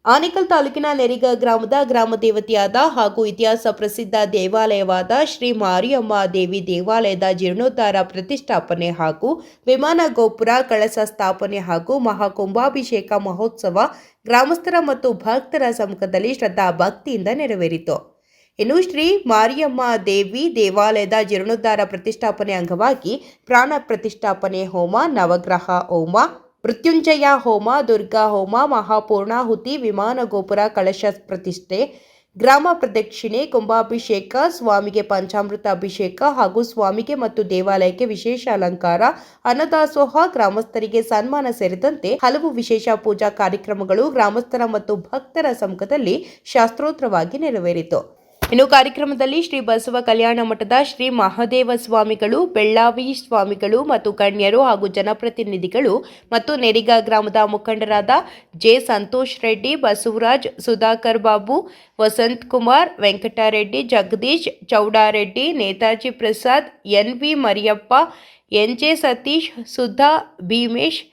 ಆನೇಕಲ್ ತಾಲೂಕಿನ ನೆರಿಗ ಗ್ರಾಮದ ಗ್ರಾಮ ದೇವತೆಯಾದ ಹಾಗೂ ಇತಿಹಾಸ ಪ್ರಸಿದ್ಧ ದೇವಾಲಯವಾದ ಶ್ರೀ ಮಾರಿಯಮ್ಮ ದೇವಿ ದೇವಾಲಯದ ಜೀರ್ಣೋದ್ಧಾರ ಪ್ರತಿಷ್ಠಾಪನೆ ಹಾಗೂ ವಿಮಾನ ಗೋಪುರ ಕಳಸ ಸ್ಥಾಪನೆ ಹಾಗೂ ಮಹಾಕುಂಭಾಭಿಷೇಕ ಮಹೋತ್ಸವ ಗ್ರಾಮಸ್ಥರ ಮತ್ತು ಭಕ್ತರ ಸಮ್ಮುಖದಲ್ಲಿ ಶ್ರದ್ಧಾ ಭಕ್ತಿಯಿಂದ ನೆರವೇರಿತು. ಇನ್ನು ಶ್ರೀ ಮಾರಿಯಮ್ಮ ದೇವಿ ದೇವಾಲಯದ ಜೀರ್ಣೋದ್ಧಾರ ಪ್ರತಿಷ್ಠಾಪನೆ ಅಂಗವಾಗಿ ಪ್ರಾಣ ಪ್ರತಿಷ್ಠಾಪನೆ ಹೋಮ, ನವಗ್ರಹ ಹೋಮ, ಮೃತ್ಯುಂಜಯ ಹೋಮ, ದುರ್ಗಾ ಹೋಮ, ಮಹಾಪೂರ್ಣಾಹುತಿ, ವಿಮಾನ ಗೋಪುರ ಕಳಶ ಪ್ರತಿಷ್ಠೆ, ಗ್ರಾಮ ಪ್ರದಕ್ಷಿಣೆ, ಕುಂಭಾಭಿಷೇಕ, ಸ್ವಾಮಿಗೆ ಪಂಚಾಮೃತ ಅಭಿಷೇಕ ಹಾಗೂ ಸ್ವಾಮಿಗೆ ಮತ್ತು ದೇವಾಲಯಕ್ಕೆ ವಿಶೇಷ ಅಲಂಕಾರ, ಅನ್ನದಾಸೋಹ, ಗ್ರಾಮಸ್ಥರಿಗೆ ಸನ್ಮಾನ ಸೇರಿದಂತೆ ಹಲವು ವಿಶೇಷ ಪೂಜಾ ಕಾರ್ಯಕ್ರಮಗಳು ಗ್ರಾಮಸ್ಥರ ಮತ್ತು ಭಕ್ತರ ಸಮ್ಮುಖದಲ್ಲಿ ಶಾಸ್ತ್ರೋತ್ರವಾಗಿ ನೆರವೇರಿತು. ಇನ್ನು ಕಾರ್ಯಕ್ರಮದಲ್ಲಿ ಶ್ರೀ ಬಸವ ಕಲ್ಯಾಣ ಮಠದ ಶ್ರೀ ಮಹಾದೇವ ಸ್ವಾಮಿಗಳು, ಬೆಳ್ಳಾವಿ ಸ್ವಾಮಿಗಳು ಮತ್ತು ಗಣ್ಯರು ಹಾಗೂ ಜನಪ್ರತಿನಿಧಿಗಳು ಮತ್ತು ನೆರಿಗ ಗ್ರಾಮದ ಮುಖಂಡರಾದ J. Santosh Reddy, Basavaraj, Sudhakar Babu, Vasanth Kumar, Venkatareddy, Jagadish, Chowdareddy, Netaji Prasad, N. V. Mariyappa, N. J. Satish, Sudha, Bheemesh,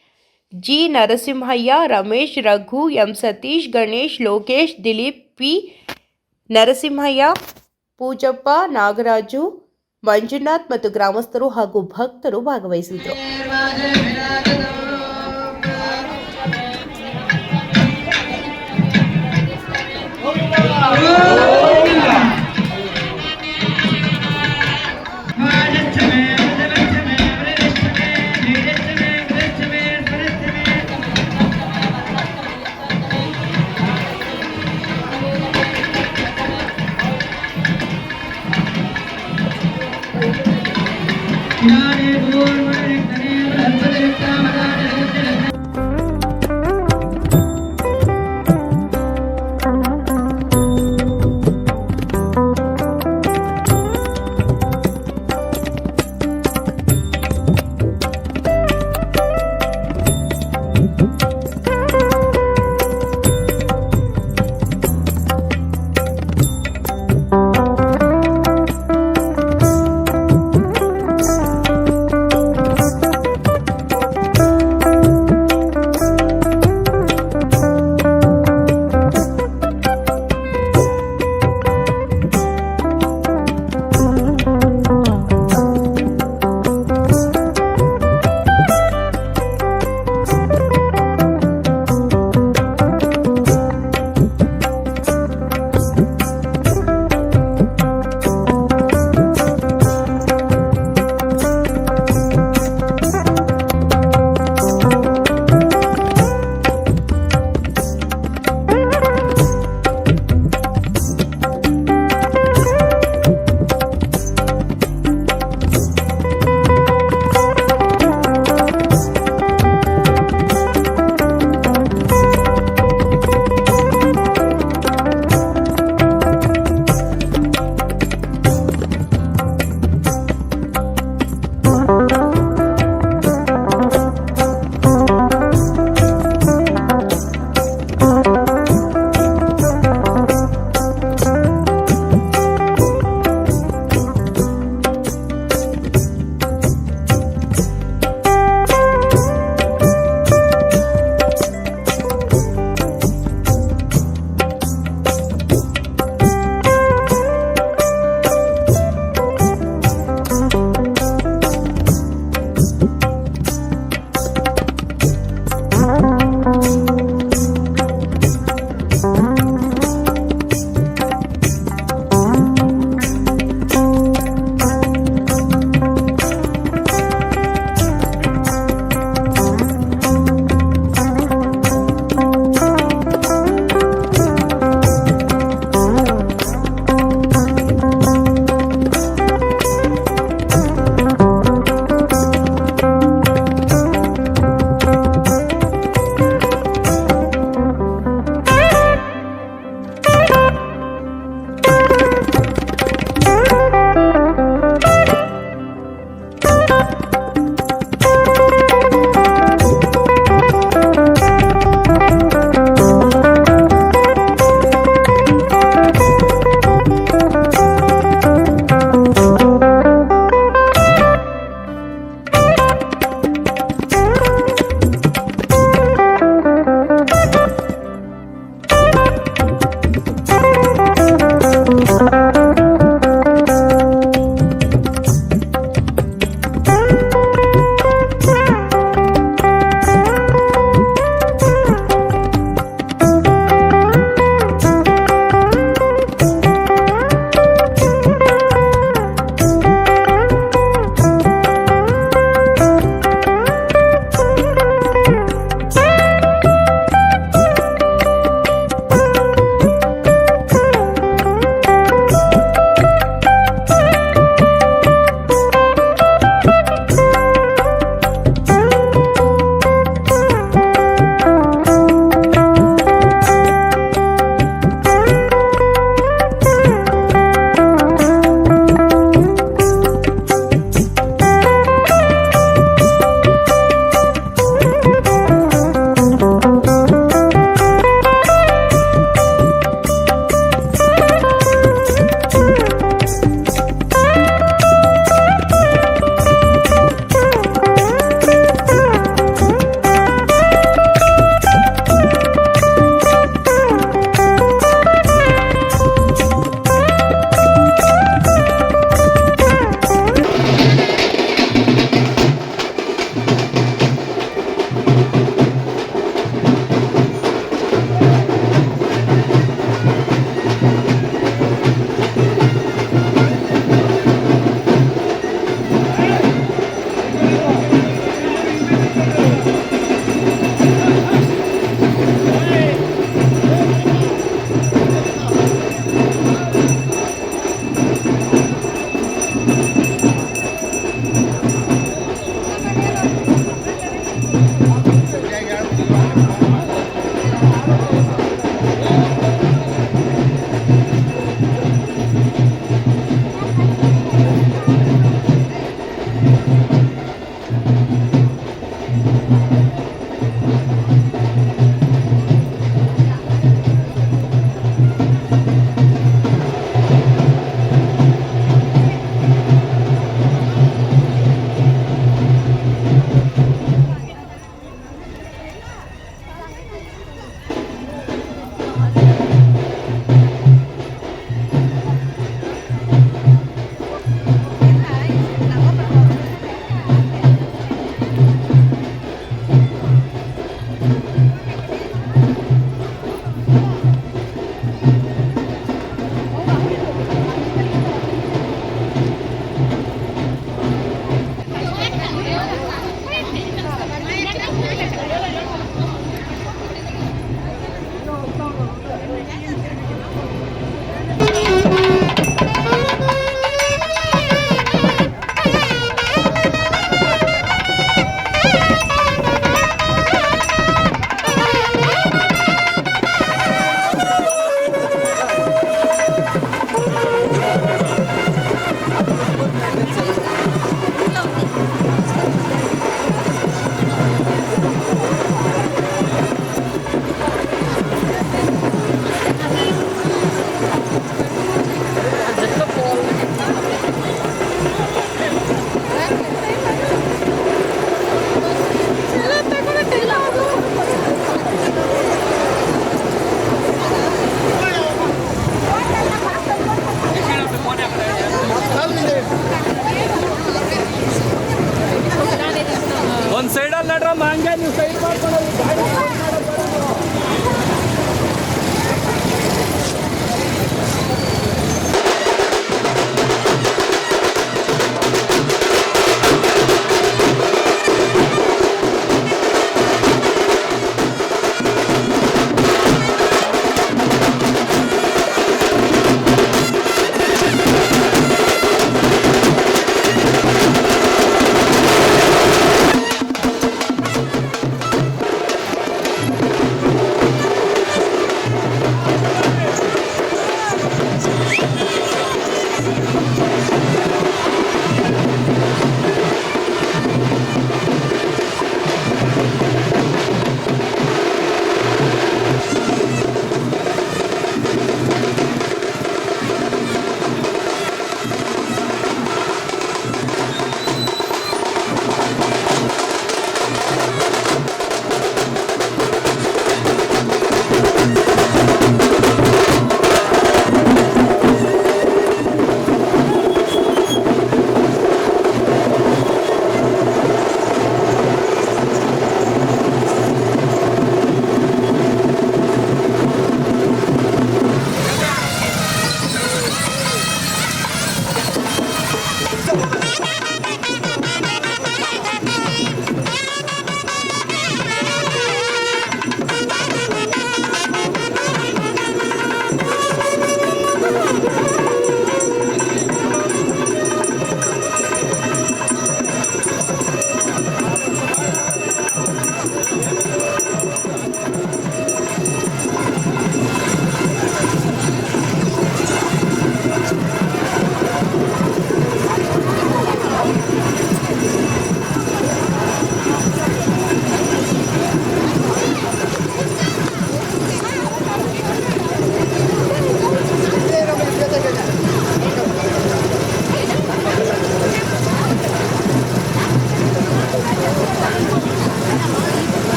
G. Narasimhaiah, Ramesh, Raghu, M. Satish, Ganesh, Lokesh, Dileep, P. Narasimhaiah, Poojappa, Nagaraju, Manjunath ಮತ್ತು ಗ್ರಾಮಸ್ಥರು ಹಾಗೂ ಭಕ್ತರು ಭಾಗವಹಿಸಿದರು. Nani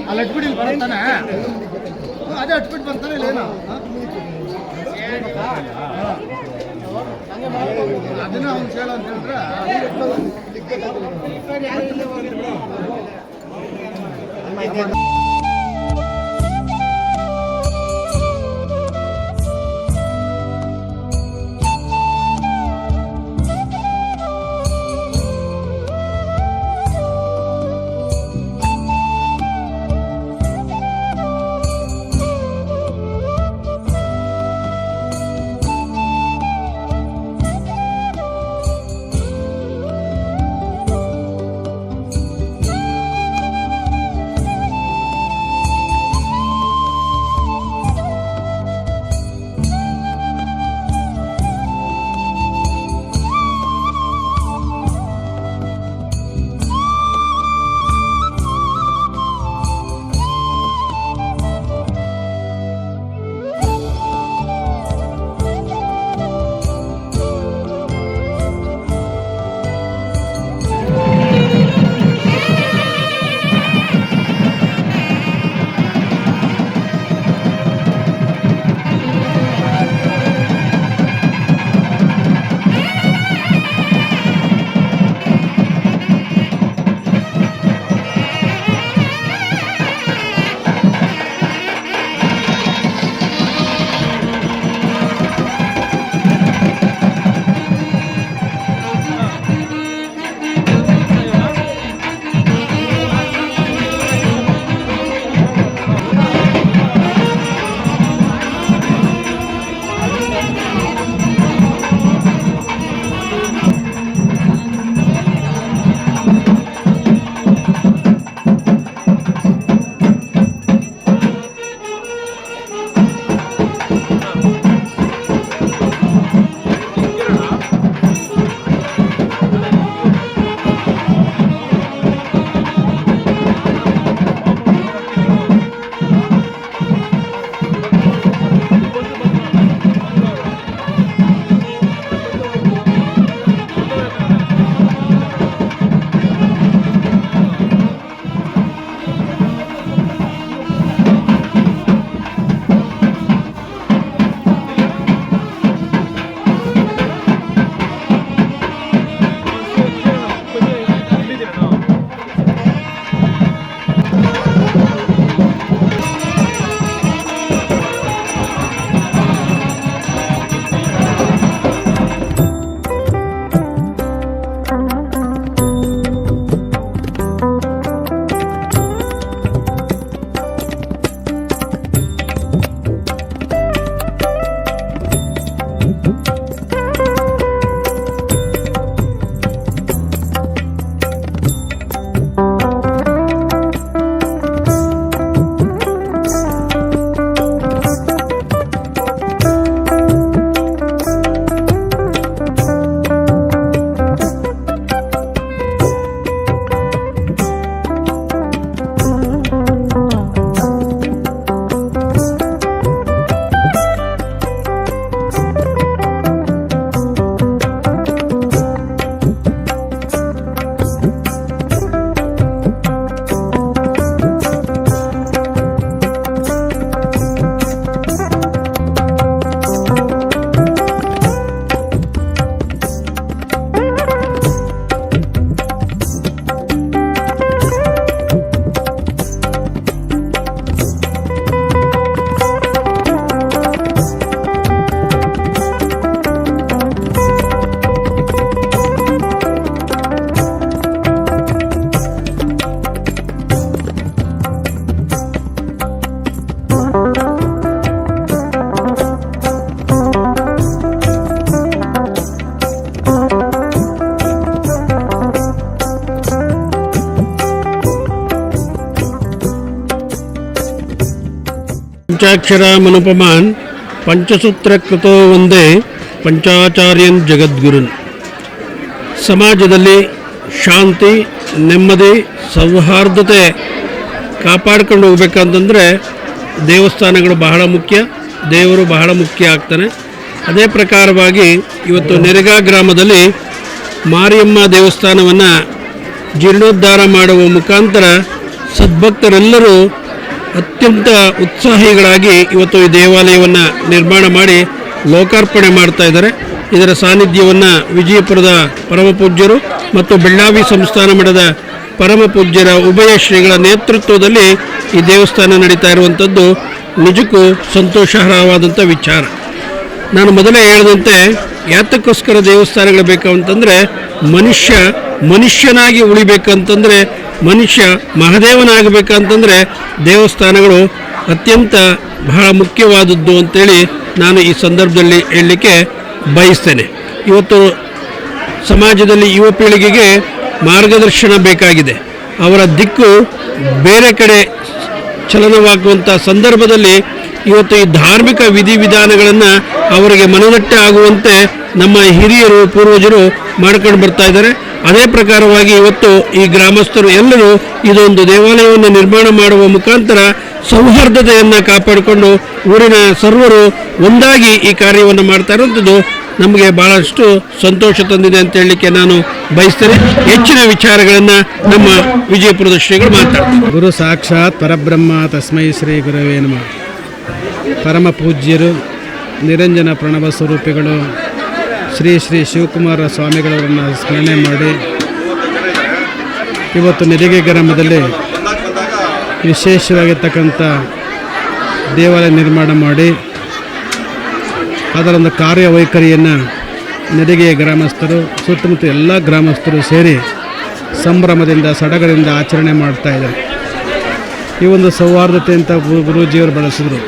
ಅಲ್ಲಿ ಅಟ್ಬಿಟ್ಟು ಬರ್ತಾನೆ ಅದೇ ಅಟ್ಬಿಟ್ಟು ಬರ್ತಾನೆ ಇಲ್ಲೇನೋ ಅದನ್ನ ಅವ್ನು ಹೇಳ ಅಂತ ಹೇಳಿದ್ರೆ ಪಂಚಾಕ್ಷರಮನುಪಮಾನ್ ಪಂಚಸೂತ್ರಕೃತೋ ಒಂದೇ ಪಂಚಾಚಾರ್ಯನ್ ಜಗದ್ಗುರುನ್. ಸಮಾಜದಲ್ಲಿ ಶಾಂತಿ, ನೆಮ್ಮದಿ, ಸೌಹಾರ್ದತೆ ಕಾಪಾಡ್ಕೊಂಡು ಹೋಗ್ಬೇಕಂತಂದರೆ ದೇವಸ್ಥಾನಗಳು ಬಹಳ ಮುಖ್ಯ, ದೇವರು ಬಹಳ ಮುಖ್ಯ ಆಗ್ತಾನೆ. ಅದೇ ಪ್ರಕಾರವಾಗಿ ಇವತ್ತು ನೆರೆಗಾ ಗ್ರಾಮದಲ್ಲಿ ಮಾರಿಯಮ್ಮ ದೇವಸ್ಥಾನವನ್ನು ಜೀರ್ಣೋದ್ಧಾರ ಮಾಡುವ ಮುಖಾಂತರ ಸದ್ಭಕ್ತರೆಲ್ಲರೂ ಅತ್ಯಂತ ಉತ್ಸಾಹಿಗಳಾಗಿ ಇವತ್ತು ಈ ದೇವಾಲಯವನ್ನು ನಿರ್ಮಾಣ ಮಾಡಿ ಲೋಕಾರ್ಪಣೆ ಮಾಡ್ತಾ ಇದ್ದಾರೆ. ಇದರ ಸಾನ್ನಿಧ್ಯವನ್ನು ವಿಜಯಪುರದ ಪರಮಪೂಜ್ಯರು ಮತ್ತು ಬೆಳ್ಳಾವಿ ಸಂಸ್ಥಾನ ಮಠದ ಪರಮಪೂಜ್ಯರ ಉಭಯ ಶ್ರೀಗಳ ನೇತೃತ್ವದಲ್ಲಿ ಈ ದೇವಸ್ಥಾನ ನಡೀತಾ ಇರುವಂಥದ್ದು ನಿಜಕ್ಕೂ ಸಂತೋಷಕರವಾದಂಥ ವಿಚಾರ. ನಾನು ಮೊದಲೇ ಹೇಳಿದಂತೆ ಯಾತಕ್ಕೋಸ್ಕರ ದೇವಸ್ಥಾನಗಳು ಬೇಕು ಅಂತಂದರೆ ಮನುಷ್ಯನಾಗಿ ಉಳಿಬೇಕಂತಂದರೆ, ಮನುಷ್ಯ ಮಹಾದೇವನಾಗಬೇಕಂತಂದರೆ ದೇವಸ್ಥಾನಗಳು ಅತ್ಯಂತ ಬಹಳ ಮುಖ್ಯವಾದದ್ದು ಅಂತೇಳಿ ನಾನು ಈ ಸಂದರ್ಭದಲ್ಲಿ ಹೇಳಲಿಕ್ಕೆ ಬಯಸ್ತೇನೆ. ಇವತ್ತು ಸಮಾಜದಲ್ಲಿ ಯುವ ಪೀಳಿಗೆಗೆ ಮಾರ್ಗದರ್ಶನ ಬೇಕಾಗಿದೆ. ಅವರ ದಿಕ್ಕು ಬೇರೆ ಕಡೆ ಚಲನವಾಗುವಂಥ ಸಂದರ್ಭದಲ್ಲಿ ಇವತ್ತು ಈ ಧಾರ್ಮಿಕ ವಿಧಿವಿಧಾನಗಳನ್ನು ಅವರಿಗೆ ಮನದಟ್ಟೆ ಆಗುವಂತೆ ನಮ್ಮ ಹಿರಿಯರು ಪೂರ್ವಜರು ಮಾಡ್ಕೊಂಡು ಬರ್ತಾ ಇದ್ದಾರೆ. ಅದೇ ಪ್ರಕಾರವಾಗಿ ಇವತ್ತು ಈ ಗ್ರಾಮಸ್ಥರು ಎಲ್ಲರೂ ಇದೊಂದು ದೇವಾಲಯವನ್ನು ನಿರ್ಮಾಣ ಮಾಡುವ ಮುಖಾಂತರ ಸೌಹಾರ್ದತೆಯನ್ನು ಕಾಪಾಡಿಕೊಂಡು ಊರಿನ ಸರ್ವರು ಒಂದಾಗಿ ಈ ಕಾರ್ಯವನ್ನು ಮಾಡ್ತಾ ಇರುವಂಥದ್ದು ನಮಗೆ ಭಾಳಷ್ಟು ಸಂತೋಷ ತಂದಿದೆ ಅಂತ ಹೇಳಲಿಕ್ಕೆ ನಾನು ಬಯಸ್ತೇನೆ. ಹೆಚ್ಚಿನ ವಿಚಾರಗಳನ್ನು ನಮ್ಮ ವಿಜಯಪುರದ ಶ್ರೀಗಳು ಮಾತಾಡ್ತಾರೆ. ಗುರು ಸಾಕ್ಷಾತ್ ಪರಬ್ರಹ್ಮ ತಸ್ಮೈ ಶ್ರೀ ಗುರವೇ ನಮಃ. ಪರಮ ಪೂಜ್ಯರು ನಿರಂಜನ ಪ್ರಣವ ಸ್ವರೂಪಿಗಳು ಶ್ರೀ ಶ್ರೀ ಶಿವಕುಮಾರ ಸ್ವಾಮಿಗಳವರನ್ನು ಸ್ಮರಣೆ ಮಾಡಿ ಇವತ್ತು ನೆರಿಗೆ ಗ್ರಾಮದಲ್ಲಿ ವಿಶೇಷವಾಗಿರ್ತಕ್ಕಂಥ ದೇವಾಲಯ ನಿರ್ಮಾಣ ಮಾಡಿ ಅದರೊಂದು ಕಾರ್ಯವೈಖರಿಯನ್ನು ನೆರಿಗೆಯ ಗ್ರಾಮಸ್ಥರು ಸುತ್ತಮುತ್ತ ಎಲ್ಲ ಗ್ರಾಮಸ್ಥರು ಸೇರಿ ಸಂಭ್ರಮದಿಂದ ಸಡಗರದಿಂದ ಆಚರಣೆ ಮಾಡ್ತಾ ಇದ್ದಾರೆ. ಈ ಒಂದು ಸೌಹಾರ್ದತೆ ಅಂತ ಗುರೂಜಿಯವರು ಬಳಸಿದ್ರು.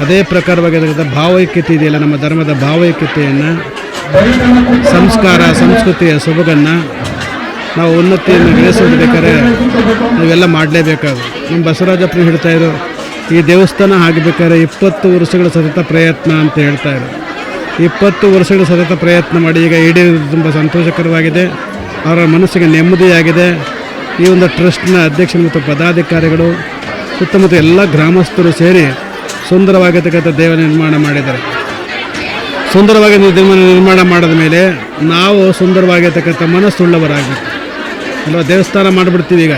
ಅದೇ ಪ್ರಕಾರವಾಗಿರ್ತಕ್ಕಂಥ ಭಾವೈಕ್ಯತೆ ಇದೆಯಲ್ಲ, ನಮ್ಮ ಧರ್ಮದ ಭಾವೈಕ್ಯತೆಯನ್ನು, ಸಂಸ್ಕಾರ ಸಂಸ್ಕೃತಿಯ ಸೊಬಗನ್ನು ನಾವು ಉನ್ನತಿಯನ್ನು ಬೆಳೆಸಬೇಕಾದ್ರೆ ನಾವೆಲ್ಲ ಮಾಡಲೇಬೇಕಾದ್ರು. ನಮ್ಮ ಬಸವರಾಜಪ್ಪನ ಹೇಳ್ತಾಯಿದ್ರು, ಈ ದೇವಸ್ಥಾನ ಆಗಬೇಕಾದ್ರೆ 20 ವರ್ಷಗಳ ಸತತ ಪ್ರಯತ್ನ ಅಂತ ಹೇಳ್ತಾಯಿದ್ರು. 20 ವರ್ಷಗಳ ಸತತ ಪ್ರಯತ್ನ ಮಾಡಿ ಈಗ ಈಡೇರಿದ್ದು ತುಂಬ ಸಂತೋಷಕರವಾಗಿದೆ. ಅವರ ಮನಸ್ಸಿಗೆ ನೆಮ್ಮದಿಯಾಗಿದೆ. ಈ ಒಂದು ಟ್ರಸ್ಟ್ನ ಅಧ್ಯಕ್ಷರು ಮತ್ತು ಪದಾಧಿಕಾರಿಗಳು ಸುತ್ತಮುತ್ತ ಎಲ್ಲ ಗ್ರಾಮಸ್ಥರು ಸೇರಿ ಸುಂದರವಾಗಿರ್ತಕ್ಕಂಥ ದೇವಾಲಯ ನಿರ್ಮಾಣ ಮಾಡಿದ್ದಾರೆ. ಸುಂದರವಾಗಿ ನಿರ್ಮಾಣ ಮಾಡಿದ ಮೇಲೆ ನಾವು ಸುಂದರವಾಗಿರ್ತಕ್ಕಂಥ ಮನಸ್ಸುಳ್ಳವರಾಗಬೇಕು ಅಲ್ವಾ. ದೇವಸ್ಥಾನ ಮಾಡಿಬಿಡ್ತೀವಿ, ಈಗ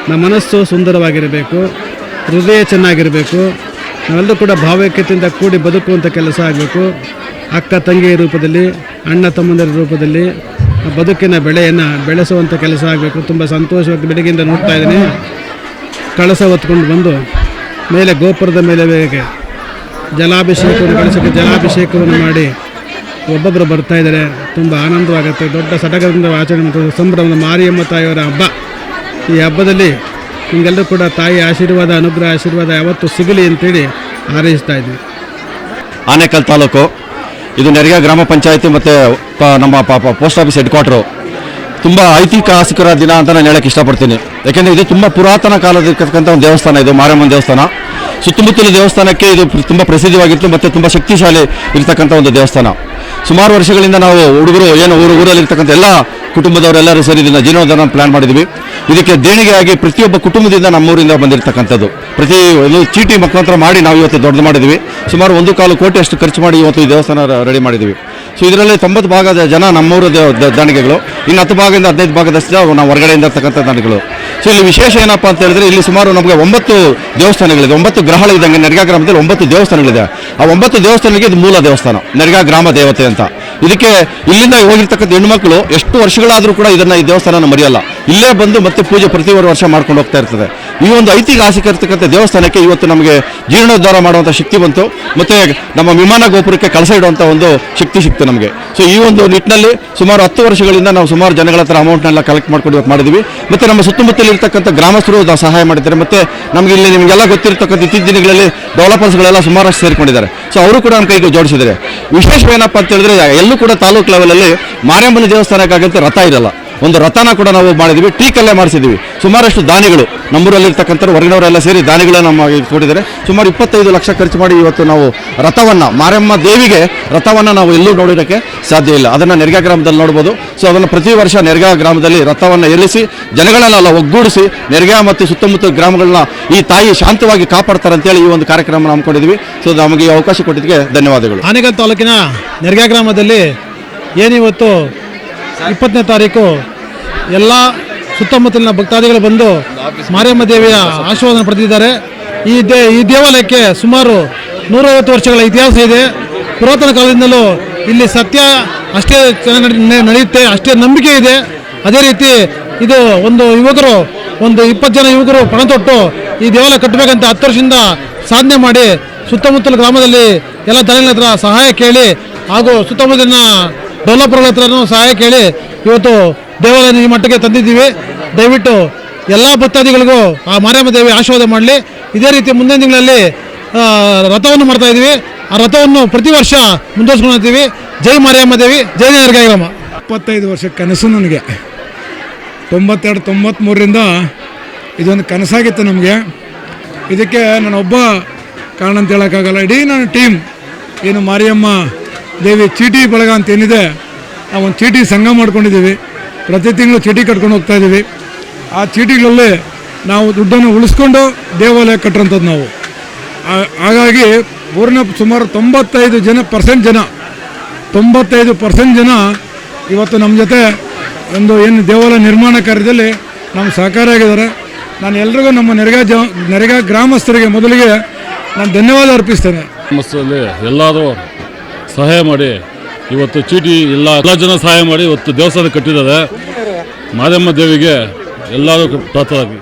ನಮ್ಮ ಮನಸ್ಸು ಸುಂದರವಾಗಿರಬೇಕು, ಹೃದಯ ಚೆನ್ನಾಗಿರಬೇಕು. ನಾವೆಲ್ಲರೂ ಕೂಡ ಭಾವೈಕ್ಯತೆಯಿಂದ ಕೂಡಿ ಬದುಕುವಂಥ ಕೆಲಸ ಆಗಬೇಕು. ಅಕ್ಕ ತಂಗಿಯ ರೂಪದಲ್ಲಿ, ಅಣ್ಣ ತಮ್ಮಂದಿರ ರೂಪದಲ್ಲಿ ಬದುಕಿನ ಬೆಳೆಯನ್ನು ಬೆಳೆಸುವಂಥ ಕೆಲಸ ಆಗಬೇಕು. ತುಂಬ ಸಂತೋಷವಾಗಿ ಬೆಳಗ್ಗೆಯಿಂದ ನೋಡ್ತಾ ಇದ್ದೀನಿ. ಕಳಸ ಹೊತ್ಕೊಂಡು ಬಂದು ಮೇಲೆ ಗೋಪುರದ ಮೇಲೆ ಜಲಾಭಿಷೇಕವನ್ನು ಮಾಡಿ ಒಬ್ಬೊಬ್ಬರು ಬರ್ತಾ ಇದ್ದಾರೆ. ತುಂಬ ಆನಂದವಾಗುತ್ತೆ. ದೊಡ್ಡ ಸಡಗರದಿಂದ ಆಚರಣೆ ಮತ್ತು ಸಂಭ್ರಮದ ಮಾರಿಯಮ್ಮ ತಾಯಿಯವರ ಹಬ್ಬ. ಈ ಹಬ್ಬದಲ್ಲಿ ನಿಮಗೆಲ್ಲರೂ ಕೂಡ ತಾಯಿ ಆಶೀರ್ವಾದ, ಅನುಗ್ರಹ ಆಶೀರ್ವಾದ ಯಾವತ್ತೂ ಸಿಗಲಿ ಅಂತೇಳಿ ಹಾರೈಸ್ತಾ ಇದ್ವಿ. ಆನೇಕಲ್ ತಾಲೂಕು, ಇದು ನೆರೆಗೆ ಗ್ರಾಮ ಪಂಚಾಯತಿ ಮತ್ತು ನಮ್ಮ ಪೋಸ್ಟ್ ಆಫೀಸ್ ಹೆಡ್ ಕ್ವಾರ್ಟರು. ತುಂಬ ಐತಿಹಾಸಿಕರ ದಿನ ಅಂತ ನಾನು ಹೇಳೋಕ್ಕೆ ಇಷ್ಟಪಡ್ತೀನಿ. ಯಾಕೆಂದರೆ ಇದು ತುಂಬ ಪುರಾತನ ಕಾಲದಿರ್ತಕ್ಕಂಥ ಒಂದು ದೇವಸ್ಥಾನ. ಇದು ಮಾರಮ್ಮನ ದೇವಸ್ಥಾನ. ಸುತ್ತಮುತ್ತಲ ದೇವಸ್ಥಾನಕ್ಕೆ ಇದು ತುಂಬ ಪ್ರಸಿದ್ಧವಾಗಿತ್ತು ಮತ್ತು ತುಂಬ ಶಕ್ತಿಶಾಲಿ ಇರ್ತಕ್ಕಂಥ ಒಂದು ದೇವಸ್ಥಾನ. ಸುಮಾರು ವರ್ಷಗಳಿಂದ ನಾವು ಹುಡುಗರು ಊರಲ್ಲಿರ್ತಕ್ಕಂಥ ಎಲ್ಲ ಕುಟುಂಬದವರೆಲ್ಲರೂ ಸೇರಿ ಇದನ್ನು ಜೀರ್ಣೋದ್ಧಾರ ಪ್ಲ್ಯಾನ್ ಮಾಡಿದ್ವಿ. ಇದಕ್ಕೆ ದೇಣಿಗೆಯಾಗಿ ಪ್ರತಿಯೊಬ್ಬ ಕುಟುಂಬದಿಂದ ನಮ್ಮೂರಿಂದ ಬಂದಿರತಕ್ಕಂಥದ್ದು ಪ್ರತಿ ಒಂದು ಚೀಟಿ ಮುಖಾಂತರ ಮಾಡಿ ನಾವು ಇವತ್ತು ದೊಡ್ಡದು ಮಾಡಿದ್ವಿ. ಸುಮಾರು 1.25 ಕೋಟಿ ಅಷ್ಟು ಖರ್ಚು ಮಾಡಿ ಇವತ್ತು ಈ ದೇವಸ್ಥಾನ ರೆಡಿ ಮಾಡಿದ್ವಿ. ಸೊ ಇದರಲ್ಲಿ 90 ಭಾಗದ ಜನ ನಮ್ಮೂರ ದಾನಿಗಳು, ಇನ್ನು 10 ಭಾಗದಿಂದ 15 ಭಾಗದಷ್ಟು ನಾವು ಹೊರಗಡೆಯಿಂದ ಇರ್ತಕ್ಕಂಥ ದಾನಿಗಳು. ಸೊ ಇಲ್ಲಿ ವಿಶೇಷ ಏನಪ್ಪ ಅಂತ ಹೇಳಿದ್ರೆ, ಇಲ್ಲಿ ಸುಮಾರು ನಮಗೆ 9 ದೇವಸ್ಥಾನಗಳಿದೆ. 9 ಗ್ರಹಗಳಿದ್ದಂಗೆ ನೆರೆಗಾ ಗ್ರಾಮದಲ್ಲಿ 9 ದೇವಸ್ಥಾನಗಳಿದೆ. ಆ 9 ದೇವಸ್ಥಾನಗಳಿಗೆ ಇದು ಮೂಲ ದೇವಸ್ಥಾನ, ನೆರೆಗಾ ಗ್ರಾಮ ದೇವತೆ ಅಂತ. ಇದಕ್ಕೆ ಇಲ್ಲಿಂದ ಹೋಗಿರ್ತಕ್ಕಂಥ ಹೆಣ್ಮಕ್ಳು ಎಷ್ಟು ವರ್ಷಗಳಾದರೂ ಕೂಡ ಈ ದೇವಸ್ಥಾನ ಮರೆಯಲ್ಲ. ಇಲ್ಲೇ ಬಂದು ಮತ್ತೆ ಪೂಜೆ ಪ್ರತಿ ವರ್ಷ ಮಾಡ್ಕೊಂಡು ಹೋಗ್ತಾ ಇರ್ತದೆ. ಈ ಒಂದು ಐತಿಹಾಸಿಕ ಇರ್ತಕ್ಕಂಥ ದೇವಸ್ಥಾನಕ್ಕೆ ಇವತ್ತು ನಮಗೆ ಜೀರ್ಣೋದ್ಧಾರ ಮಾಡುವಂಥ ಶಕ್ತಿ ಬಂತು. ಮತ್ತು ನಮ್ಮ ವಿಮಾನ ಗೋಪುರಕ್ಕೆ ಕಳಸ ಇಡುವಂಥ ಒಂದು ಶಕ್ತಿ ಸಿಕ್ತು ನಮಗೆ. ಸೊ ಈ ಒಂದು ನಿಟ್ಟಿನಲ್ಲಿ ಸುಮಾರು 10 ವರ್ಷಗಳಿಂದ ನಾವು ಸುಮಾರು ಜನಗಳ ಹತ್ರ ಅಮೌಂಟ್ನೆಲ್ಲ ಕಲೆಕ್ಟ್ ಮಾಡ್ಕೊಂಡು ಇವತ್ತು ಮಾಡಿದ್ವಿ. ಮತ್ತು ನಮ್ಮ ಸುತ್ತಮುತ್ತಲು ಇರ್ತಕ್ಕಂಥ ಗ್ರಾಮಸ್ಥರು ಸಹಾಯ ಮಾಡಿದ್ದಾರೆ. ಮತ್ತು ನಮಗೆ ಇಲ್ಲಿ ನಿಮಗೆಲ್ಲ ಗೊತ್ತಿರ್ತಕ್ಕಂಥ ಇತ್ತೀಚಿನ ದಿನಗಳಲ್ಲಿ ಡೆವಲಪರ್ಸ್ಗಳೆಲ್ಲ ಸುಮಾರಷ್ಟು ಸೇರಿಕೊಂಡಿದ್ದಾರೆ. ಸೊ ಅವರು ಕೂಡ ನಮ್ಮ ಕೈಗೆ ಜೋಡಿಸಿದ್ದಾರೆ. ವಿಶೇಷವೇನಪ್ಪ ಅಂತ ಹೇಳಿದ್ರೆ, ಎಲ್ಲೂ ಕೂಡ ತಾಲೂಕು ಲೆವೆಲಲ್ಲಿ ಮಾರಿಯಮ್ಮನ ದೇವಸ್ಥಾನಕ್ಕಾಗಂತ ರಥ ಇರಲ್ಲ. ಒಂದು ರಥನ ಕೂಡ ನಾವು ಮಾಡಿದ್ವಿ, ಟೀಕಲ್ಲೇ ಮಾಡಿಸಿದ್ವಿ. ಸುಮಾರಷ್ಟು ದಾನಿಗಳು ನಮ್ಮೂರಲ್ಲಿರ್ತಕ್ಕಂಥ ಹೊರಗಿನವರೆಲ್ಲ ಸೇರಿ ದಾನಿಗಳನ್ನ ನಮಗೆ ಕೊಟ್ಟಿದ್ದಾರೆ. ಸುಮಾರು 25 ಲಕ್ಷ ಖರ್ಚು ಮಾಡಿ ಇವತ್ತು ನಾವು ರಥವನ್ನು, ಮಾರಮ್ಮ ದೇವಿಗೆ ರಥವನ್ನು ನಾವು ಎಲ್ಲೂ ನೋಡೋದಕ್ಕೆ ಸಾಧ್ಯ ಇಲ್ಲ. ಅದನ್ನು ನೆರ್ಗಾ ಗ್ರಾಮದಲ್ಲಿ ನೋಡ್ಬೋದು. ಸೊ ಅದನ್ನು ಪ್ರತಿ ವರ್ಷ ನೆರ್ಗಾ ಗ್ರಾಮದಲ್ಲಿ ರಥವನ್ನು ಏರಿಸಿ ಜನಗಳನ್ನೆಲ್ಲ ಒಗ್ಗೂಡಿಸಿ ನೆರ್ಗಾ ಮತ್ತು ಸುತ್ತಮುತ್ತ ಗ್ರಾಮಗಳನ್ನ ಈ ತಾಯಿ ಶಾಂತವಾಗಿ ಕಾಪಾಡ್ತಾರೆ ಅಂತೇಳಿ ಈ ಒಂದು ಕಾರ್ಯಕ್ರಮ ಹಮ್ಮಿಕೊಂಡಿದ್ವಿ. ಸೊ ನಮಗೆ ಈ ಅವಕಾಶ ಕೊಟ್ಟಿದ್ದಕ್ಕೆ ಧನ್ಯವಾದಗಳು. ಆನೇಕಲ್ ತಾಲೂಕಿನ ನೆರ್ಗಾ ಗ್ರಾಮದಲ್ಲಿ ಏನಿವತ್ತು 20ನೇ ತಾರೀಕು ಎಲ್ಲ ಸುತ್ತಮುತ್ತಲಿನ ಭಕ್ತಾದಿಗಳು ಬಂದು ಮಾರಿಯಮ್ಮ ದೇವಿಯ ಆಶೀರ್ವಾದ ಪಡೆದಿದ್ದಾರೆ. ಈ ದೇವಾಲಯಕ್ಕೆ ಸುಮಾರು 150 ವರ್ಷಗಳ ಇತಿಹಾಸ ಇದೆ. ಪುರಾತನ ಕಾಲದಿಂದಲೂ ಇಲ್ಲಿ ಸತ್ಯ ಅಷ್ಟೇ ನಡೆಯುತ್ತೆ, ಅಷ್ಟೇ ನಂಬಿಕೆ ಇದೆ. ಅದೇ ರೀತಿ ಇದು ಒಂದು 20 ಜನ ಯುವಕರು ಪಣ ತೊಟ್ಟು ಈ ದೇವಾಲಯ ಕಟ್ಟಬೇಕಂತ 10 ವರ್ಷದಿಂದ ಸಾಧನೆ ಮಾಡಿ ಸುತ್ತಮುತ್ತಲ ಗ್ರಾಮದಲ್ಲಿ ಎಲ್ಲ ದನಗಳ ಹತ್ರ ಸಹಾಯ ಕೇಳಿ ಹಾಗೂ ಸುತ್ತಮುತ್ತಲಿನ ಡೆವಲಪರ್ಗಳ ಹತ್ರನೂ ಸಹಾಯ ಕೇಳಿ ಇವತ್ತು ದೇವಾಲಯ ಈ ಮಟ್ಟಕ್ಕೆ ತಂದಿದ್ದೀವಿ. ದಯವಿಟ್ಟು ಎಲ್ಲ ಭಕ್ತಾದಿಗಳಿಗೂ ಆ ಮಾರಿಯಮ್ಮ ದೇವಿ ಆಶೀರ್ವಾದ ಮಾಡಲಿ. ಇದೇ ರೀತಿ ಮುಂದಿನ ತಿಂಗಳಲ್ಲಿ ರಥವನ್ನು ಮಾಡ್ತಾ ಇದ್ದೀವಿ. ಆ ರಥವನ್ನು ಪ್ರತಿ ವರ್ಷ ಮುಂದುವರ್ಸ್ಕೊಂಡು ಹೋಗ್ತೀವಿ. ಜೈ ಮಾರಿಯಮ್ಮ ದೇವಿ, ಜೈ ನೆರ್ಗಾ ಗ್ರಾಮ. 25 ವರ್ಷ ಕನಸು ನನಗೆ 92-93ರಿಂದ ಇದೊಂದು ಕನಸಾಗಿತ್ತು ನಮಗೆ. ಇದಕ್ಕೆ ನಾನೊಬ್ಬ ಕಾರಣ ಅಂತ ಹೇಳೋಕ್ಕಾಗಲ್ಲ. ಇಡೀ ನನ್ನ ಟೀಮ್ ಏನು ಮಾರಿಯಮ್ಮ ದೇವಿ ಚೀಟಿ ಬಳಗ ಅಂತ ಏನಿದೆ, ನಾವೊಂದು ಚೀಟಿ ಸಂಘ ಮಾಡ್ಕೊಂಡಿದ್ದೀವಿ. ಪ್ರತಿ ತಿಂಗಳು ಚೀಟಿ ಕಟ್ಕೊಂಡು ಹೋಗ್ತಾ ಇದ್ದೀವಿ. ಆ ಚೀಟಿಗಳಲ್ಲಿ ನಾವು ದುಡ್ಡನ್ನು ಉಳಿಸ್ಕೊಂಡು ದೇವಾಲಯ ಕಟ್ಟರಂಥದ್ದು ನಾವು. ಹಾಗಾಗಿ ಊರಿನ ಸುಮಾರು 95% ಜನ ಇವತ್ತು ನಮ್ಮ ಜೊತೆ ಒಂದು ಏನು ದೇವಾಲಯ ನಿರ್ಮಾಣ ಕಾರ್ಯದಲ್ಲಿ ನಮ್ಮ ಸಹಕಾರ ಆಗಿದ್ದಾರೆ. ನಾನು ಎಲ್ರಿಗೂ ನಮ್ಮ ನೆರ್ಗಾ ಗ್ರಾಮಸ್ಥರಿಗೆ ಮೊದಲಿಗೆ ನಾನು ಧನ್ಯವಾದ ಅರ್ಪಿಸ್ತೇನೆ. ಗ್ರಾಮಸ್ಥರಲ್ಲಿ ಎಲ್ಲರೂ ಸಹಾಯ ಮಾಡಿ ಇವತ್ತು ಚೀಟಿ ಎಲ್ಲ ಜನ ಸಹಾಯ ಮಾಡಿ ಇವತ್ತು ದೇವಸ್ಥಾನ ಕಟ್ಟಿದ್ದಾರೆ. ಮಾರಿಯಮ್ಮ ದೇವಿಗೆ ಎಲ್ಲರೂ ಪ್ರಾರ್ಥನೆ.